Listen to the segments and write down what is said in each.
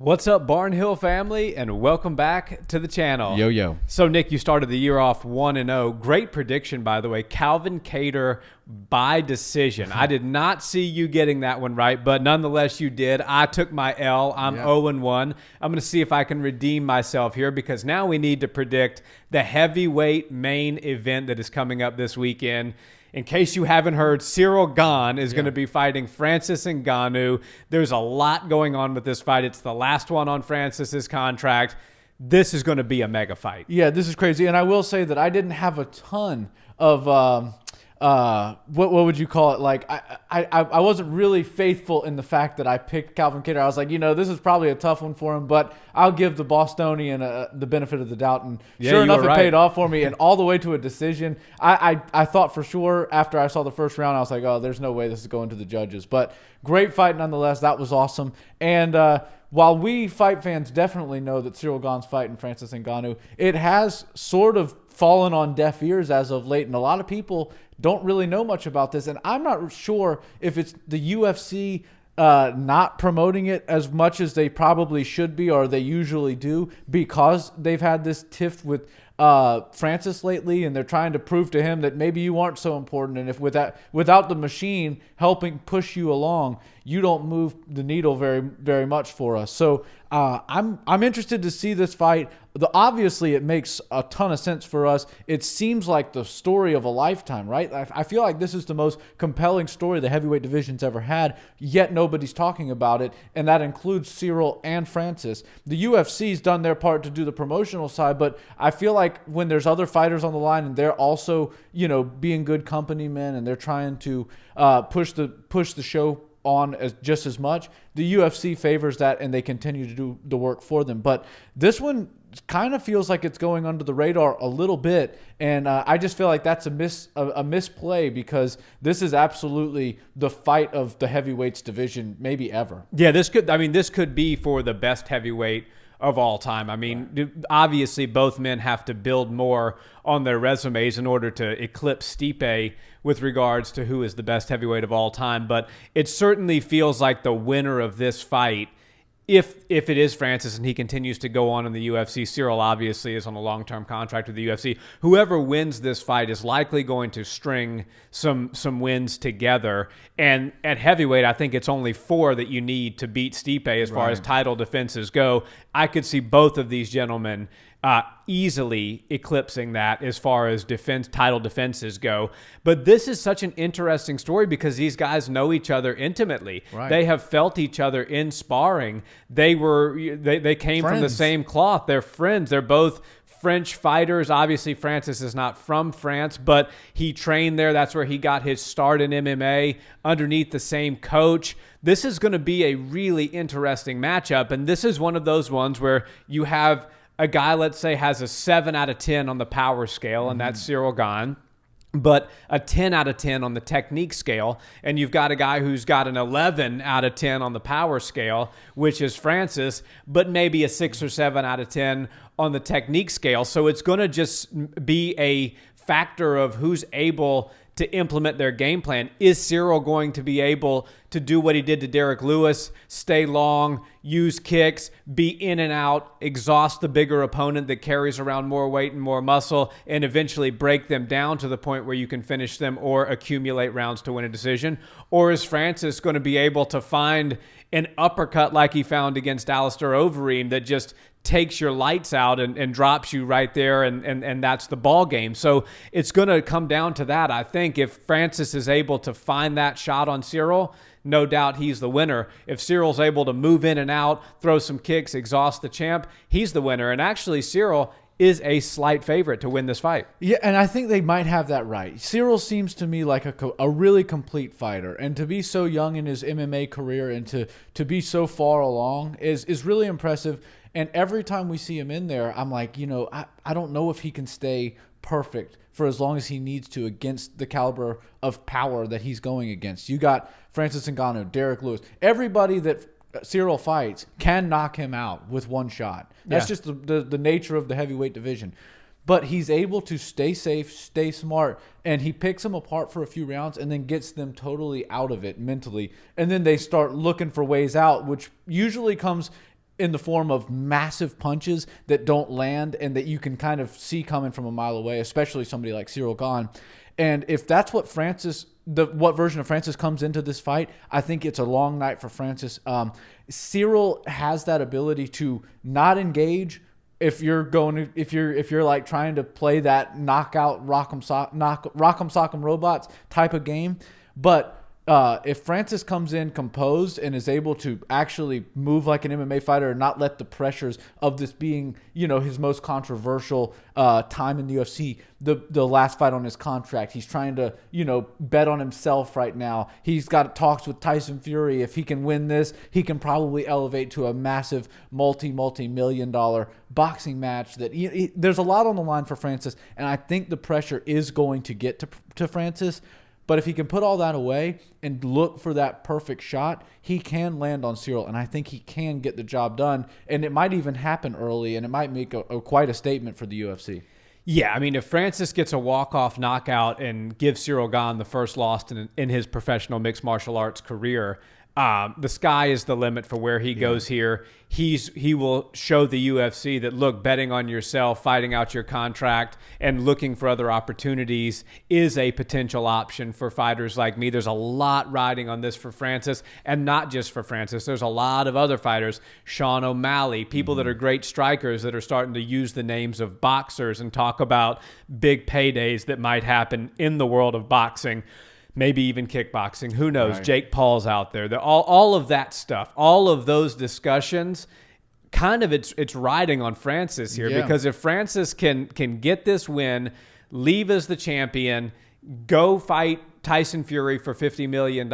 What's up, Barnhill family, and welcome back to the channel. Yo, yo. So, Nick, you started the year off 1-0. Great prediction, by the way. Calvin Kattar by decision. I did not see you getting that one right, but nonetheless, you did. I took my L. I'm 0-1. I'm going to see if I can redeem myself here because now we need to predict the heavyweight main event that is coming up this weekend. In case you haven't heard, Ciryl Gane is going to be fighting Francis Ngannou. There's a lot going on with this fight. It's the last one on Francis's contract. This is going to be a mega fight. Yeah, this is crazy. And I will say that I didn't have a ton of what would you call it? Like I wasn't really faithful in the fact that I picked Calvin Kattar. I was like, this is probably a tough one for him, but I'll give the Bostonian the benefit of the doubt. And sure enough, it paid off for me, and all the way to a decision. I thought for sure after I saw the first round, I was like, oh, there's no way this is going to the judges. But great fight nonetheless. That was awesome. And while we fight fans definitely know that Ciryl Gane's fighting Francis Ngannou, it has sort of fallen on deaf ears as of late, and a lot of people don't really know much about this. And I'm not sure if it's the UFC not promoting it as much as they probably should be, or they usually do, because they've had this tiff with Francis lately, and they're trying to prove to him that maybe you aren't so important, and if without the machine helping push you along, you don't move the needle very, very much for us. So I'm interested to see this fight. Obviously, it makes a ton of sense for us. It seems like the story of a lifetime, right? I feel like this is the most compelling story the heavyweight division's ever had, yet nobody's talking about it, and that includes Ciryl and Francis. The UFC's done their part to do the promotional side, but I feel like when there's other fighters on the line and they're also, being good company men, and they're trying to push the show on just as much, the UFC favors that, and they continue to do the work for them. But this one kind of feels like it's going under the radar a little bit, and I just feel like that's a misplay, because this is absolutely the fight of the heavyweights division, maybe ever. Yeah, this could be for the best heavyweight of all time. I mean, obviously both men have to build more on their resumes in order to eclipse Stipe with regards to who is the best heavyweight of all time. But it certainly feels like the winner of this fight, if it is Francis and he continues to go on in the UFC, Ciryl obviously is on a long-term contract with the UFC. Whoever wins this fight is likely going to string some wins together. And at heavyweight, I think it's only 4 that you need to beat Stipe as far as title defenses go. I could see both of these gentlemen easily eclipsing that as far as title defenses go. But this is such an interesting story because these guys know each other intimately. Right. They have felt each other in sparring. They came from the same cloth. They're friends. They're both French fighters. Obviously, Francis is not from France, but he trained there. That's where he got his start in MMA, underneath the same coach. This is going to be a really interesting matchup, and this is one of those ones where you have a guy, let's say, has a 7 out of 10 on the power scale, and that's Ciryl Gane, but a 10 out of 10 on the technique scale, and you've got a guy who's got an 11 out of 10 on the power scale, which is Francis, but maybe a 6 or 7 out of 10 on the technique scale. So it's going to just be a factor of who's able to implement their game plan. Is Ciryl going to be able to do what he did to Derek Lewis, stay long, use kicks, be in and out, exhaust the bigger opponent that carries around more weight and more muscle, and eventually break them down to the point where you can finish them or accumulate rounds to win a decision? Or is Francis going to be able to find an uppercut like he found against Alistair Overeem that just takes your lights out and drops you right there, and that's the ball game? So it's going to come down to that. I think if Francis is able to find that shot on Ciryl, no doubt he's the winner. If Cyryl's able to move in and out, throw some kicks, exhaust the champ, he's the winner. And actually, Ciryl is a slight favorite to win this fight. Yeah, and I think they might have that right. Ciryl seems to me like a really complete fighter, and to be so young in his MMA career and to be so far along is really impressive. And every time we see him in there, I'm like, I don't know if he can stay perfect for as long as he needs to against the caliber of power that he's going against. You got Francis Ngannou, Derek Lewis, everybody that Ciryl fights can knock him out with one shot. That's just the nature of the heavyweight division. But he's able to stay safe, stay smart, and he picks them apart for a few rounds and then gets them totally out of it mentally. And then they start looking for ways out, which usually comes in the form of massive punches that don't land and that you can kind of see coming from a mile away, especially somebody like Ciryl Gane. And if that's what what version of Francis comes into this fight, I think it's a long night for Francis. Ciryl has that ability to not engage if you're like trying to play that knockout rock'em sock'em robots type of game. But if Francis comes in composed and is able to actually move like an MMA fighter and not let the pressures of this being, his most controversial time in the UFC, the last fight on his contract, he's trying to, bet on himself right now. He's got talks with Tyson Fury. If he can win this, he can probably elevate to a massive multi-million-dollar boxing match. There's a lot on the line for Francis, and I think the pressure is going to get to Francis. But if he can put all that away and look for that perfect shot, he can land on Ciryl, and I think he can get the job done. And it might even happen early, and it might make quite a statement for the UFC. Yeah, I mean, if Francis gets a walk-off knockout and gives Ciryl Gane the first loss in his professional mixed martial arts career, the sky is the limit for where he goes here. He will show the UFC that, look, betting on yourself, fighting out your contract, and looking for other opportunities is a potential option for fighters like me. There's a lot riding on this for Francis, and not just for Francis. There's a lot of other fighters, Sean O'Malley, people that are great strikers that are starting to use the names of boxers and talk about big paydays that might happen in the world of boxing. Maybe even kickboxing. Who knows? Right. Jake Paul's out there. All of that stuff, all of those discussions, kind of it's riding on Francis here. Because if Francis can get this win, leave as the champion, go fight Tyson Fury for $50 million,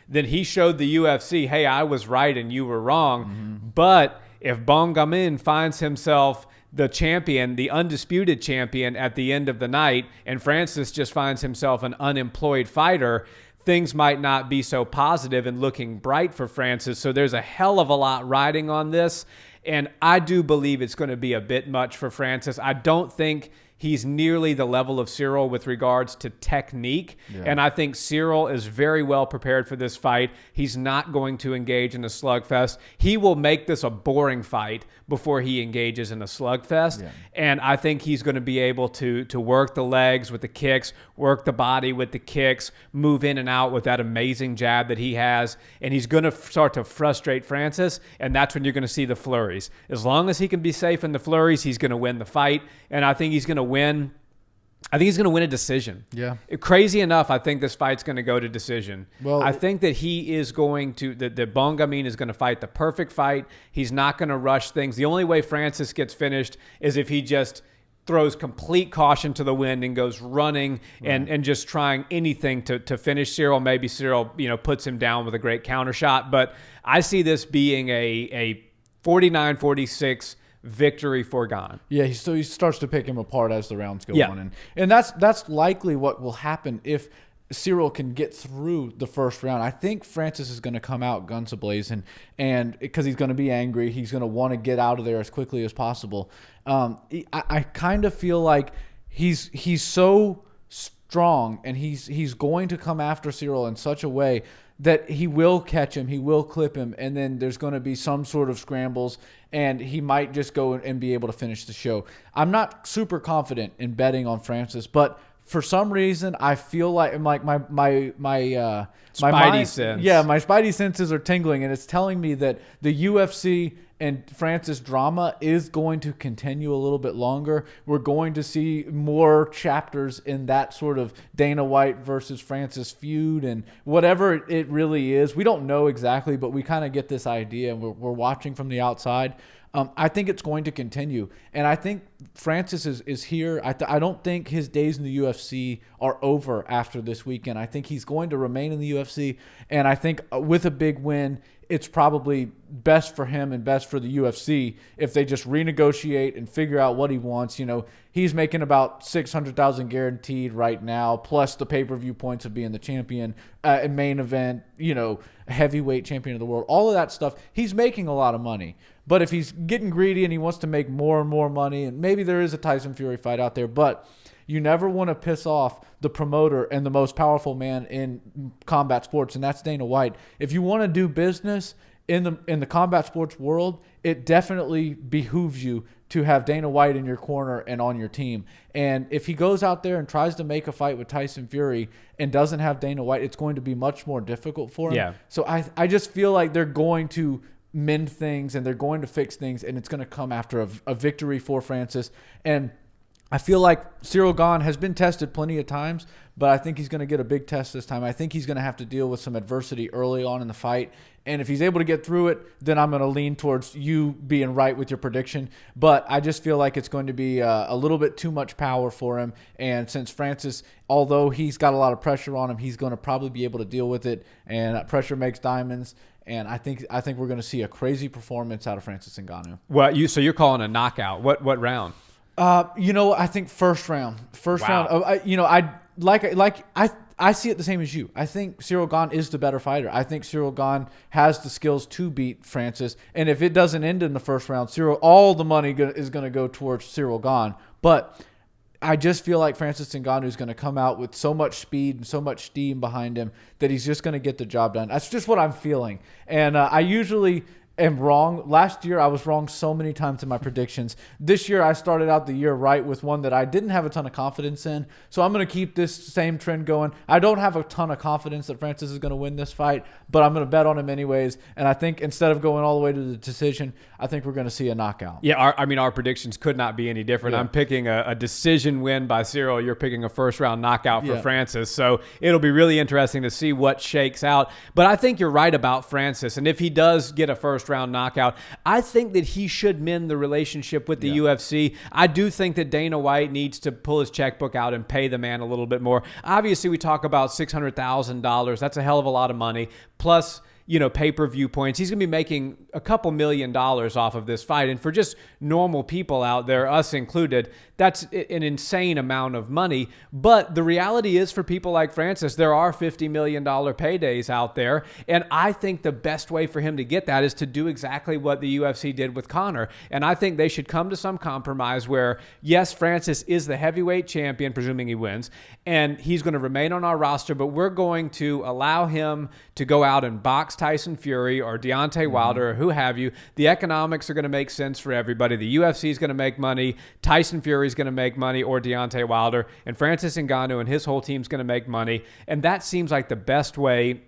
then he showed the UFC, hey, I was right and you were wrong. But if Bongamin finds himself the champion, the undisputed champion at the end of the night, and Francis just finds himself an unemployed fighter, things might not be so positive and looking bright for Francis. So there's a hell of a lot riding on this, and I do believe it's going to be a bit much for Francis. I don't think he's nearly the level of Ciryl with regards to technique. And I think Ciryl is very well prepared for this fight. He's not going to engage in a slugfest. He will make this a boring fight before he engages in a slugfest. And I think he's going to be able to work the legs with the kicks, work the body with the kicks, move in and out with that amazing jab that he has. And he's going to start to frustrate Francis, and that's when you're going to see the flurries. As long as he can be safe in the flurries, he's going to win the fight. And I think he's going to win. I think he's going to win a decision. Crazy enough, I think this fight's going to go to decision. Well, I think that he is going to, that Bongamin is going to fight the perfect fight. He's not going to rush things. The only way Francis gets finished is if he just throws complete caution to the wind and goes running and just trying anything to finish Ciryl. Maybe Ciryl, puts him down with a great counter shot. But I see this being a 49-46 victory for Gane. So he starts to pick him apart as the rounds go on. And that's likely what will happen if Ciryl can get through the first round. I think Francis is going to come out guns a-blazing, and because he's going to be angry, he's going to want to get out of there as quickly as possible. I kind of feel like he's so strong, and he's going to come after Ciryl in such a way that he will catch him, he will clip him, and then there's going to be some sort of scrambles, and he might just go and be able to finish the show. I'm not super confident in betting on Francis, but for some reason I feel like my spidey sense. My spidey senses are tingling, and it's telling me that the UFC and Francis drama is going to continue a little bit longer. We're going to see more chapters in that sort of Dana White versus Francis feud, and whatever it really is. We don't know exactly, but we kind of get this idea, and we're watching from the outside. I think it's going to continue, and I think Francis is here. I don't think his days in the UFC are over after this weekend. I think he's going to remain in the UFC, and I think with a big win, it's probably best for him and best for the UFC if they just renegotiate and figure out what he wants. He's making about $600,000 guaranteed right now, plus the pay-per-view points of being the champion, main event, heavyweight champion of the world, all of that stuff. He's making a lot of money. But if he's getting greedy and he wants to make more and more money, and maybe there is a Tyson Fury fight out there, but you never want to piss off the promoter and the most powerful man in combat sports, and that's Dana White. If you want to do business in the combat sports world, it definitely behooves you to have Dana White in your corner and on your team. And if he goes out there and tries to make a fight with Tyson Fury and doesn't have Dana White, it's going to be much more difficult for him. Yeah. So I just feel like they're going to mend things and they're going to fix things, and it's going to come after a victory for Francis. And I feel like Ciryl Gane has been tested plenty of times, but I think he's going to get a big test this time. I think he's going to have to deal with some adversity early on in the fight. And if he's able to get through it, then I'm going to lean towards you being right with your prediction. But I just feel like it's going to be a little bit too much power for him. And since Francis, although he's got a lot of pressure on him, he's going to probably be able to deal with it. And pressure makes diamonds. And I think we're going to see a crazy performance out of Francis Ngannou. Well, so you're calling a knockout. What round? I think first round. I see it the same as you. I think Ciryl Gane is the better fighter. I think Ciryl Gane has the skills to beat Francis. And if it doesn't end in the first round, all the money is going to go towards Ciryl Gane. But I just feel like Francis Ngannou is going to come out with so much speed and so much steam behind him that he's just going to get the job done. That's just what I'm feeling. And I usually am wrong. Last year, I was wrong so many times in my predictions. This year, I started out the year right with one that I didn't have a ton of confidence in. So I'm going to keep this same trend going. I don't have a ton of confidence that Francis is going to win this fight, but I'm going to bet on him anyways. And I think instead of going all the way to the decision, I think we're going to see a knockout. Yeah, our predictions could not be any different. Yeah. I'm picking a decision win by Ciryl. You're picking a first-round knockout for Francis. So it'll be really interesting to see what shakes out. But I think you're right about Francis. And if he does get a first-round knockout, I think that he should mend the relationship with the UFC. I do think that Dana White needs to pull his checkbook out and pay the man a little bit more. Obviously, we talk about $600,000. That's a hell of a lot of money. Plus, pay-per-view points. He's going to be making a couple $1 million off of this fight. And for just normal people out there, us included, that's an insane amount of money. But the reality is, for people like Francis, there are $50 million paydays out there. And I think the best way for him to get that is to do exactly what the UFC did with Conor. And I think they should come to some compromise where, yes, Francis is the heavyweight champion, presuming he wins, and he's going to remain on our roster, but we're going to allow him to go out and box Tyson Fury or Deontay Wilder or who have you. The economics are going to make sense for everybody. The UFC is going to make money. Tyson Fury is going to make money, or Deontay Wilder. And Francis Ngannou and his whole team is going to make money. And that seems like the best way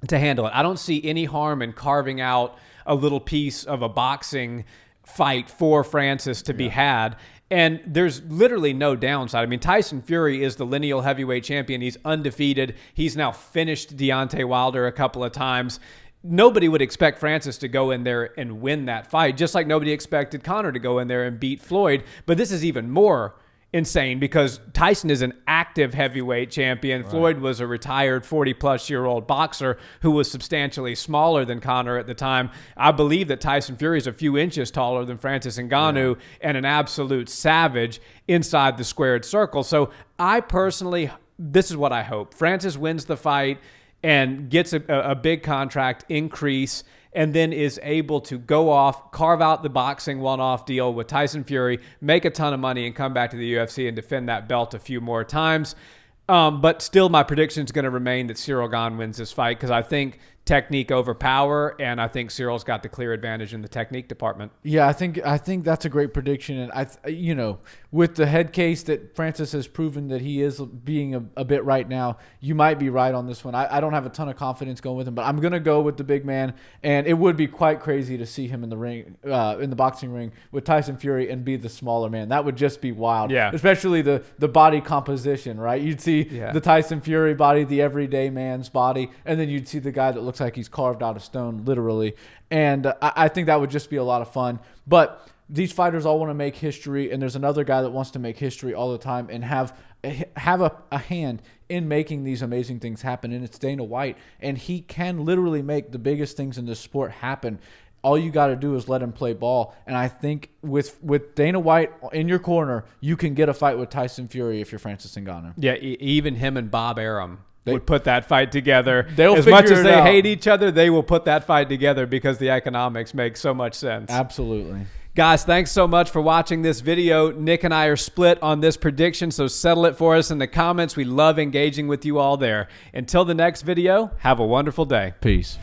to handle it. I don't see any harm in carving out a little piece of a boxing fight for Francis to be had. And there's literally no downside. I mean, Tyson Fury is the lineal heavyweight champion. He's undefeated. He's now finished Deontay Wilder a couple of times. Nobody would expect Francis to go in there and win that fight, just like nobody expected Conor to go in there and beat Floyd. But this is even more insane because Tyson is an active heavyweight champion. Right. Floyd was a retired 40-plus-year-old boxer who was substantially smaller than Conor at the time. I believe that Tyson Fury is a few inches taller than Francis Ngannou and an absolute savage inside the squared circle. So I personally, this is what I hope. Francis wins the fight and gets a big contract increase, and then is able to go off, carve out the boxing one-off deal with Tyson Fury, make a ton of money, and come back to the UFC and defend that belt a few more times. But still, my prediction is going to remain that Ciryl Gane wins this fight because I think technique over power, and I think Cyril's got the clear advantage in the technique department. Yeah, I think that's a great prediction, and with the head case that Francis has proven that he is being a bit right now, you might be right on this one. I don't have a ton of confidence going with him, but I'm gonna go with the big man, and it would be quite crazy to see him in the ring, in the boxing ring with Tyson Fury and be the smaller man. That would just be wild. Yeah, especially the body composition, right? You'd see the Tyson Fury body, the everyday man's body, and then you'd see the guy that looks like he's carved out of stone, literally. And I think that would just be a lot of fun. But these fighters all want to make history, and there's another guy that wants to make history all the time and have a hand in making these amazing things happen, and it's Dana White. And he can literally make the biggest things in this sport happen. All you got to do is let him play ball. And I think with Dana White in your corner, you can get a fight with Tyson Fury if you're Francis Ngannou. Yeah, even him and Bob Arum would put that fight together. As much as they hate each other, they will put that fight together because the economics make so much sense. Absolutely. Guys, thanks so much for watching this video. Nick and I are split on this prediction, so settle it for us in the comments. We love engaging with you all there. Until the next video, have a wonderful day. Peace.